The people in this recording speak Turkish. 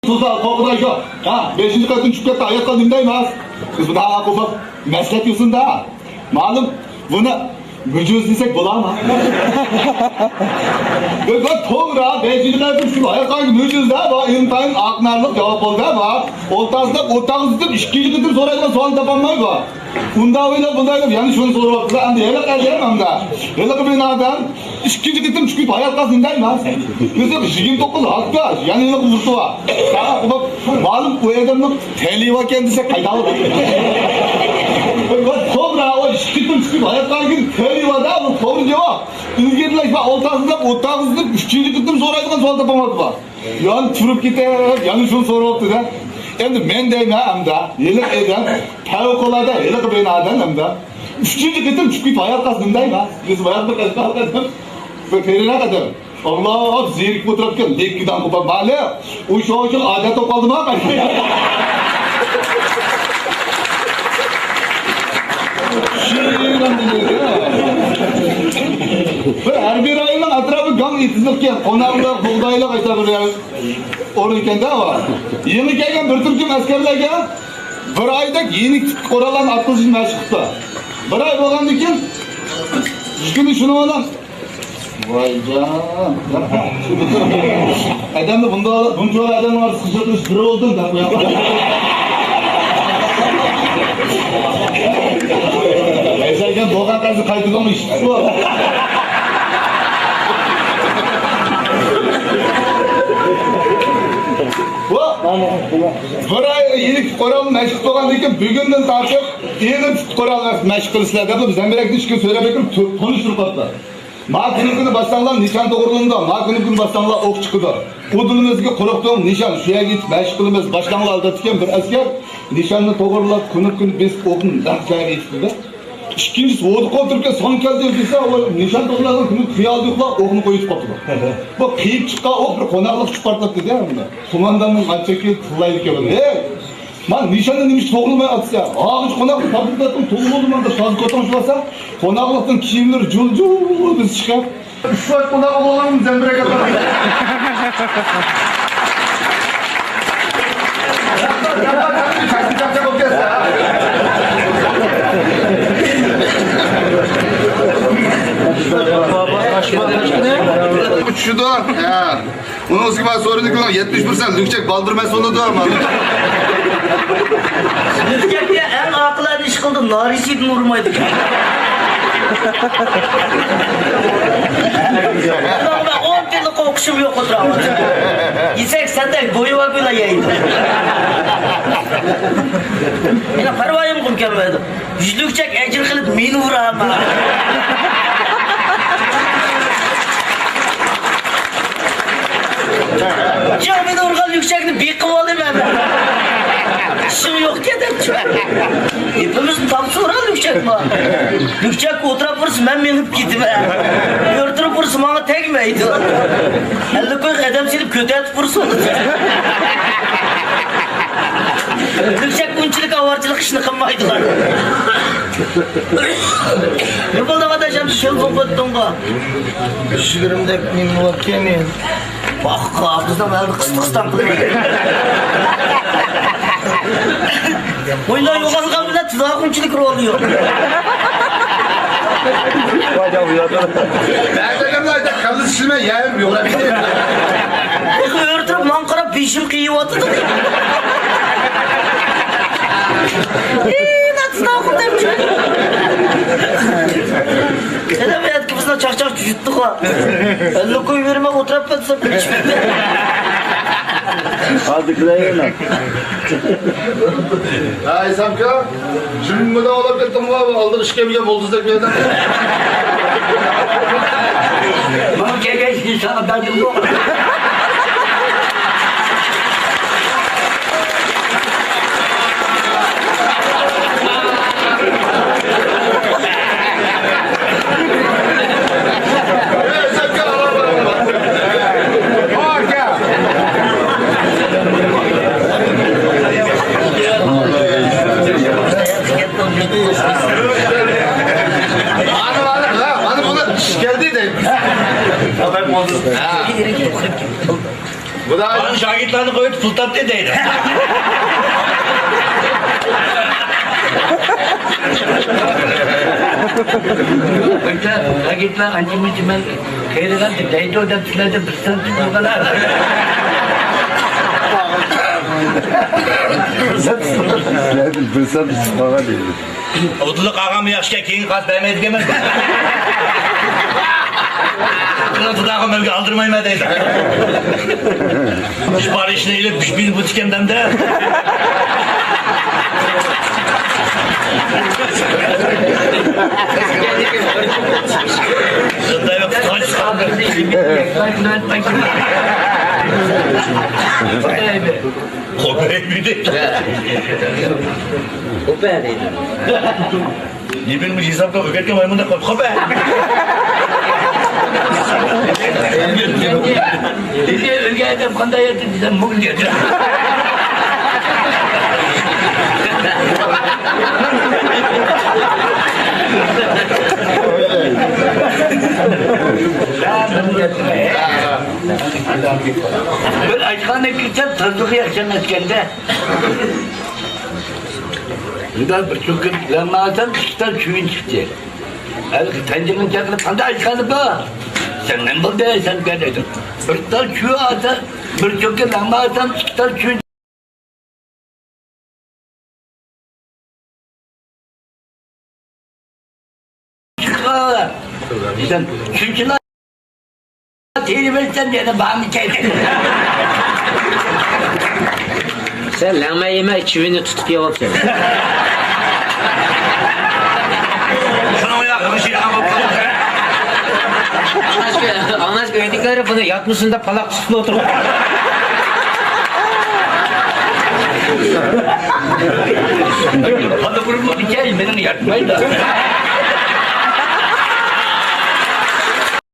Tuza kokudaydı. Ha, 5. katın çıkıp gitti, ayak kalındayım. Kız bu daha kopuk. Meslek diyorsun da. Malum bunu gücüz desek bular mı? Ben toğra, 5. katın çıkıp ayak kalın gücüz da. Bu imtihan aknarlık cevap oldu da. Ortağız tutup 2. katın sorayla soğan tapanmayı var. Bunda öyle yani şunu sorup andi hele gelmem da. Hele bir adam 2. katın çıkıp ayak kalındayım. Kızım 29 hakta. Yani ne kuvveti var. Malum bu adamın teliva kendisi kaydalı. Sonra o işkitim çıkıp hayatlarken teliva da bu doğru cevap. İlgilileşme ortağızda 3. kıtım soraydıgan sual tapamadı var. Yani çürüp gider, yani şunu sorup da. Endi men deyim hamda, yeli eden, tavuklarda yeli ben adam hamda. 3. kıtım çıkıp hayatlarken deyim ha. Biz hayatlarken kalkalım. Ve ferine kadar. Allah zirik mutlaka lekkidan kupa bale. O şu adet topaldı mı? Her bir ayının atrafı gam itizlikken, konağında buğdayla kaysa bir yer olurken de var. Yeni gelgen bir Türk'üm askerlerge bir ayda yeni koralan atlıcın meşgulda. Bir ay boğandı ki, şimdi şunu olan vay can. Adamda bunca adam var, sıçratmış bir oldun da bu yapar. Eserken doğan karşı kaydırılmış. Bir ay yeni koral meşgul olan diken bugünden tartışıp yeni koral meşgul kılışlarda bizden bir ekli çıkıp söylemekim konuşturup atlar. Mağdurun başlanılan nişan doğruluğunda, mağdurun başlanılan ok çıkıdı. Udulumuzga qo'rqdim nishon shuya git mashg'ulimiz boshlanib aldatgan bir askar nishonni to'g'rilab kun biz o'qni dahshaga yetdi. İkincisi o'qib o'tirgan son keldi desa u nishon to'g'rilgan kuni xiyol yo'qlab o'qni qo'yib qoldi. Bu qiyib chiqqan o'q bir qo'noqlik chiqartdi-da unda. Qo'mondanning anchaki tillaydi ekan. Man nishonni nima to'g'rilmay atsa, og'ich qo'noqlik fabrikatning to'g'rilmanda toz ko'tarishsa, qo'noqlikning kiyimlari jul-jul biz chiqib, 3 oy qo'noq bo'laman zambiraga qaraydi. Şudur, ya. Bunun gibi sorunu ki 70% lükçek baldırmaz oludu ama. Lükçek diye en akıllı iş kıldı, narişit vurmaydı. Ben 10 yıllık okuşum yok oturamam. Yesek senden boyu vakıyla yaydı. Yine parvayım kum gelmedi. Lükçek ecir kılıp meni vuramam. Camide organ yüksekliğini bir kıvalayım hemen. İşim yok dedim. Hepimiz tam sonra yüksek mi? Yüksek oturup vursun ben menip gittim. Örtürüp vursun bana tekmeydi. 50 koy edem silip kötü et vursun. Yüksek kunçilik avarcılık işini kılmaydılar. Ne oldu arkadaşım? Şöyle sohbetten bu. Şiirimde benim vakit yemeyin. Bak kafızda böyle kıstıkstan kılıyor. Oyla yoğazgan bile tuzağa kunçilik oluyor. Ben de gelmeyde kalın silme yerim yok. Örtürüp mankara peşim kıyıp atıdı. Tuzağa kunçilik. Neden be etkimizden çak çüşüttük ha? 50 koy verime oturup etsem hiçbir. Hadi güleyelim. Hay Samka, şimdi de olabilir tamam abi aldık işkemeye bolduzdak bir adam. Bak gel insana ben de yok. Geldi de. Ben Paketlerini koyup pul tap dedeydim. Paketler ancımı cimen kayırgan deydi o da tülerde bir sırf o kadar. Fırsat istifa değil. Otuzluk ağamı yaşken keyin kat vermeyi demez mi? Kıra tutağım evge aldırmayım edeydi. Siparişine ile bir butikenden de. Zıdda yok tutanç kaldı. Kopya bir de. Kopya değil. Ne bileyim hesapta ögerken maymunda kopya. Dedi ögeyde kanda yedi dizem mugul yedi. Ben açıklarına gideceğim, tanıdığı yaşam etkende. Buradan bir çok lanmağdan çıktan çüğün çıktı. Tencerenin çakını panda açıklarına bak. Sen ne buldun sen ben dedim. Bir tal çüğü atar, bir çok lanmağdan çıktan çüğün çıkar. Sen çünkü lan teyri versen diye de bağımı çekti. Sen lama yeme çivini tutup yavap sen. Şuna yakın şey ama Anlaş gördükleri bunu yatmışsın da palak süslü otur. Hadi bunu bir şey benim yatmayın da.